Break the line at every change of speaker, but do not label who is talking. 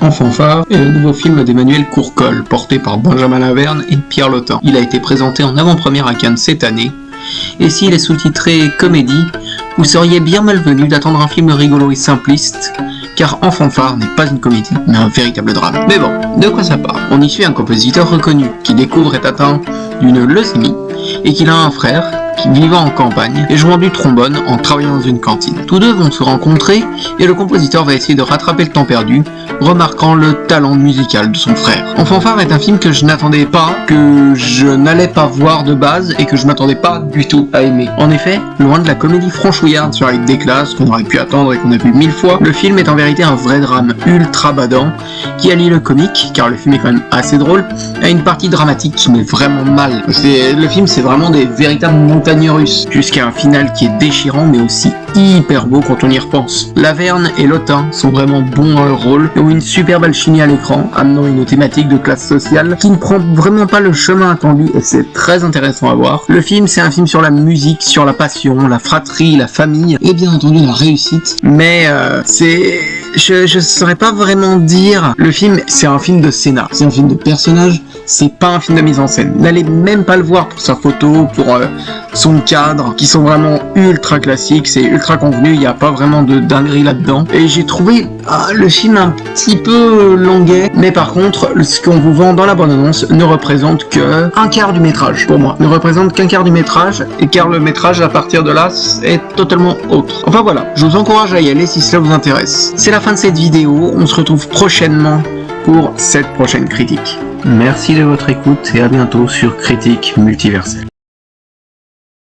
En fanfare est le nouveau film d'Emmanuel Courcol, porté par Benjamin Laverne et Pierre Lottin. Il a été présenté en avant-première à Cannes cette année, et s'il est sous-titré comédie, vous seriez bien malvenu d'attendre un film rigolo et simpliste, car En fanfare n'est pas une comédie, mais un véritable drame. Mais bon, de quoi ça parle? On y suit un compositeur reconnu, qui découvre être atteint d'une leucémie, et qu'il a un frère, qui vivant en campagne et jouant du trombone en travaillant dans une cantine. Tous deux vont se rencontrer et le compositeur va essayer de rattraper le temps perdu, remarquant le talent musical de son frère. En fanfare est un film que je n'attendais pas, que je n'allais pas voir de base et que je m'attendais pas du tout à aimer. En effet, loin de la comédie franchouillarde sur avec des classes qu'on aurait pu attendre et qu'on a vu 1000 fois, le film est en vérité un vrai drame ultra badant qui allie le comique, car le film est quand même assez drôle, à une partie dramatique qui met vraiment mal. Le film c'est vraiment des véritables montagnes russes, jusqu'à un final qui est déchirant mais aussi hyper beau quand on y repense. Laverne et Lottin sont vraiment bons dans leur rôle et ont une superbe alchimie à l'écran, amenant une thématique de classe sociale qui ne prend vraiment pas le chemin attendu et c'est très intéressant à voir. Le film c'est un film sur la musique, sur la passion, la fratrie, la famille et bien entendu la réussite, mais je saurais pas vraiment dire. Le film c'est un film de scénar, c'est un film de personnages, c'est pas un film de mise en scène. N'allez même pas le voir pour sa photo, pour son cadre, qui sont vraiment ultra classiques, c'est ultra convenu, il n'y a pas vraiment de dinguerie là-dedans. Et j'ai trouvé le film un petit peu longuet, mais par contre, ce qu'on vous vend dans la bande-annonce ne représente que un quart du métrage, pour moi. Ne représente qu'un quart du métrage, et car le métrage à partir de là est totalement autre. Enfin voilà, je vous encourage à y aller si cela vous intéresse. C'est la fin de cette vidéo, on se retrouve prochainement pour cette prochaine critique. Merci de votre écoute et à bientôt sur Critique Multiverselle.